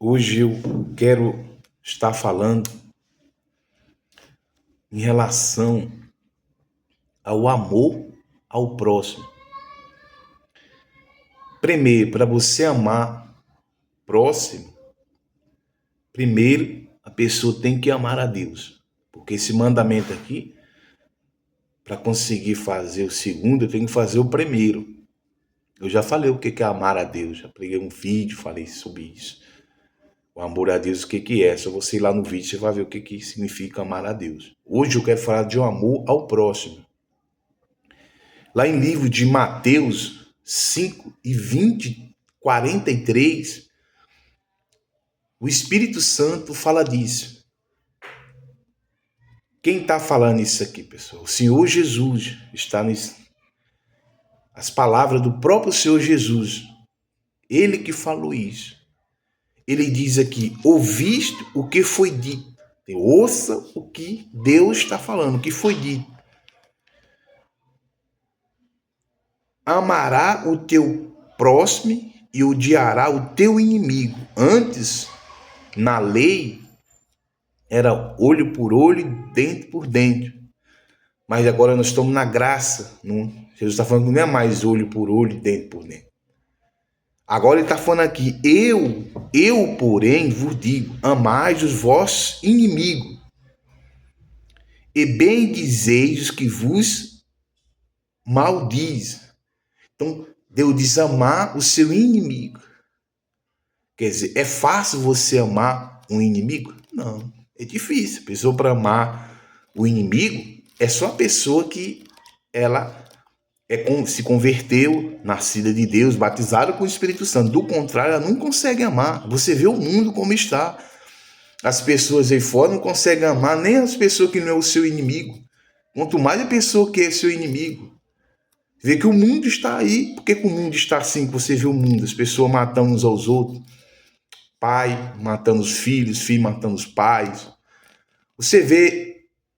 Hoje eu quero estar falando em relação ao amor ao próximo. Primeiro, para você amar próximo, primeiro a pessoa tem que amar a Deus. Porque esse mandamento aqui, para conseguir fazer o segundo, eu tenho que fazer o primeiro. Eu já falei o que é amar a Deus, já preguei um vídeo, falei sobre isso. O amor a Deus, o que é? Só você ir lá no vídeo, você vai ver o que significa amar a Deus. Hoje eu quero falar de um amor ao próximo. Lá em livro de Mateus 5 e 20, 43, o Espírito Santo fala disso. Quem está falando isso aqui, pessoal? O Senhor Jesus está nisso. As palavras do próprio Senhor Jesus. Ele que falou isso. Ele diz aqui, ouviste o que foi dito. Ouça o que Deus está falando, o que foi dito. Amará o teu próximo e odiará o teu inimigo. Antes, na lei, era olho por olho, dente por dente. Mas agora nós estamos na graça. Jesus está falando que não é mais olho por olho, dente por dente. Agora ele está falando aqui, eu, porém, vos digo, amais os vossos inimigos, e bendizeis os que vos maldizem. Então, Deus diz amar o seu inimigo. Quer dizer, é fácil você amar um inimigo? Não, é difícil. A pessoa para amar o inimigo é só a pessoa que ela se converteu, nascida de Deus, batizada com o Espírito Santo. Do contrário, ela não consegue amar. Você vê o mundo como está. As pessoas aí fora não conseguem amar nem as pessoas que não é o seu inimigo. Quanto mais a pessoa que é seu inimigo. Vê que o mundo está aí. Por que o mundo está assim? Que você vê o mundo, as pessoas matando uns aos outros. Pai matando os filhos matando os pais. Você vê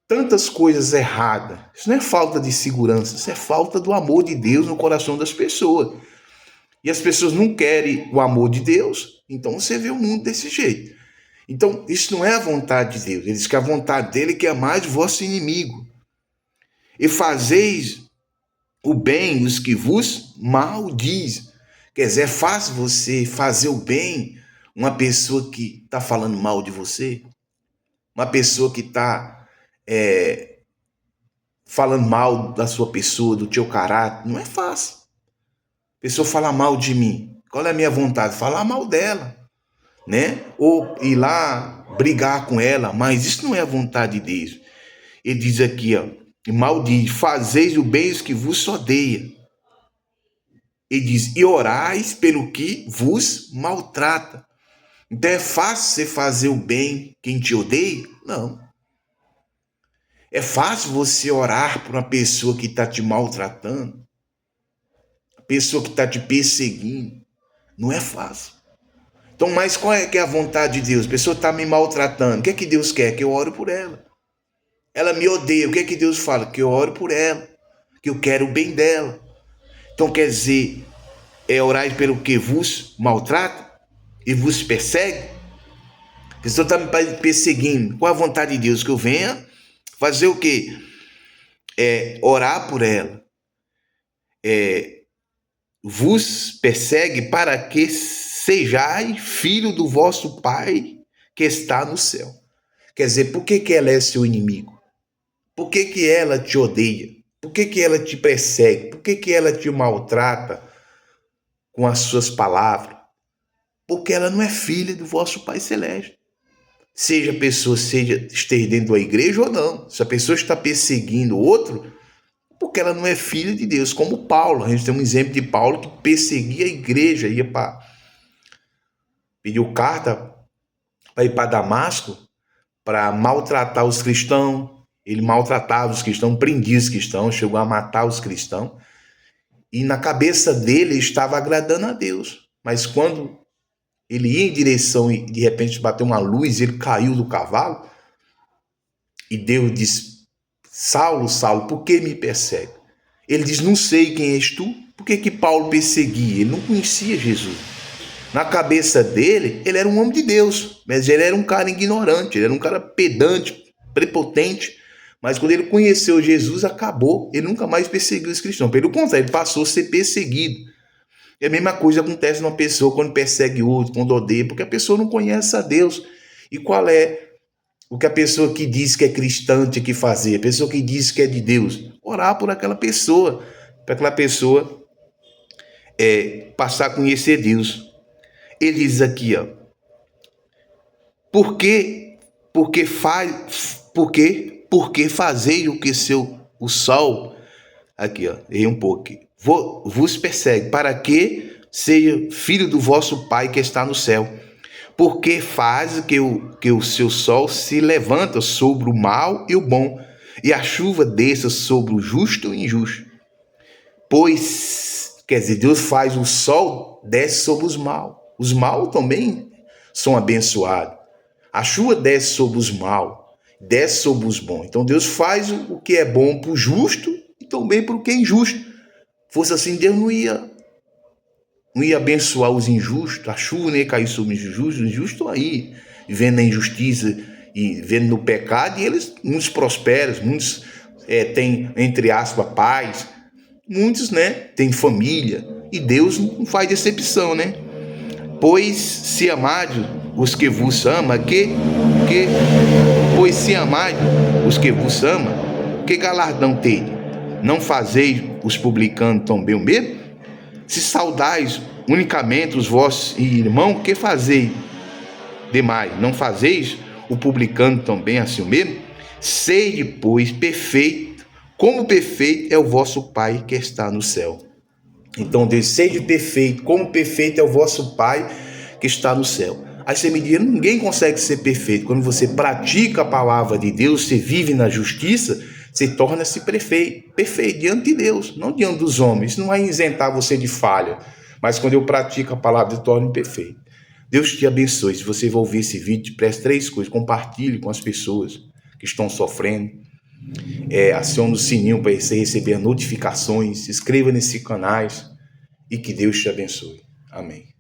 tantas coisas erradas. Isso não é falta de segurança, isso é falta do amor de Deus no coração das pessoas. E as pessoas não querem o amor de Deus, então você vê o mundo desse jeito. Então, isso não é a vontade de Deus. Ele diz que a vontade dele é que amais o vosso inimigo. E fazeis o bem os que vos maldizem. Quer dizer, é fácil você fazer o bem uma pessoa que está falando mal de você, uma pessoa que está falando mal da sua pessoa, do teu caráter. Não é fácil. A pessoa fala mal de mim. Qual é a minha vontade? Falar mal dela, né? Ou ir lá brigar com ela, mas isso não é a vontade de Deus. Ele diz aqui, ó, maldiz, fazeis o bem os que vos odeiam. Ele diz, e orais pelo que vos maltrata. Então é fácil você fazer o bem quem te odeia? Não. É fácil você orar por uma pessoa que está te maltratando, a pessoa que está te perseguindo. Não é fácil. Então, mas qual é que é a vontade de Deus? A pessoa está me maltratando. O que é que Deus quer? Que eu ore por ela. Ela me odeia. O que é que Deus fala? Que eu oro por ela. Que eu quero o bem dela. Então, quer dizer, é orar pelo que vos maltrata e vos persegue. A pessoa está me perseguindo. Qual é a vontade de Deus? Que eu venha fazer o quê? Orar por ela. Vos persegue para que sejais filho do vosso Pai que está no céu. Quer dizer, por que ela é seu inimigo? Por que ela te odeia? Por que ela te persegue? Por que ela te maltrata com as suas palavras? Porque ela não é filha do vosso Pai Celeste. Seja a pessoa esteja dentro da igreja ou não. Se a pessoa está perseguindo outro, porque ela não é filha de Deus, como Paulo. A gente tem um exemplo de Paulo que perseguia a igreja, ia para pediu carta para ir para Damasco para maltratar os cristãos. Ele maltratava os cristãos, prendia os cristãos, chegou a matar os cristãos. E na cabeça dele estava agradando a Deus. Mas quando ele ia em direção e de repente bateu uma luz, ele caiu do cavalo. E Deus disse, Saulo, Saulo, por que me persegue? Ele diz, não sei quem és tu. Por que Paulo perseguia? Ele não conhecia Jesus. Na cabeça dele, ele era um homem de Deus, mas ele era um cara ignorante, ele era um cara pedante, prepotente. Mas quando ele conheceu Jesus, acabou. Ele nunca mais perseguiu os cristãos. Pelo contrário, ele passou a ser perseguido. E a mesma coisa acontece numa pessoa quando persegue outro, quando odeia, porque a pessoa não conhece a Deus. E qual é o que a pessoa que diz que é cristã tem que fazer? A pessoa que diz que é de Deus? Orar por aquela pessoa, para aquela pessoa passar a conhecer Deus. Ele diz aqui, ó, porque fazei o que o sol, aqui, ó, errei um pouco aqui, vos persegue, para que seja filho do vosso Pai que está no céu. Porque faz que o seu sol se levanta sobre o mal e o bom, e a chuva desça sobre o justo e o injusto. Pois, quer dizer, Deus faz o sol desce sobre os maus. Os maus também são abençoados. A chuva desce sobre os maus, desce sobre os bons. Então Deus faz o que é bom para o justo e também para o que é injusto. Fosse assim, Deus não ia abençoar os injustos, a chuva não ia cair sobre os injustos estão aí, vivendo na injustiça e vivendo no pecado, e eles, muitos prosperam, muitos têm, entre aspas, paz, muitos, têm família, e Deus não faz decepção, Pois se amade os que vos ama, pois se amade os que vos ama, que galardão tem? Não fazeis os publicanos também o mesmo? Se saudais unicamente os vossos irmãos, que fazeis demais? Não fazeis o publicano também assim o mesmo? Sede, pois, perfeito, como perfeito é o vosso Pai que está no céu. Então, Deus, sede perfeito, como perfeito é o vosso Pai que está no céu. Aí você me diz, ninguém consegue ser perfeito. Quando você pratica a palavra de Deus, você vive na justiça, você torna-se perfeito diante de Deus, não diante dos homens. Isso não vai isentar você de falha, mas quando eu pratico a palavra, eu torno perfeito. Deus te abençoe. Se você vai ouvir esse vídeo, preste 3 coisas. Compartilhe com as pessoas que estão sofrendo. Acione o sininho para você receber notificações. Se inscreva nesses canais e que Deus te abençoe. Amém.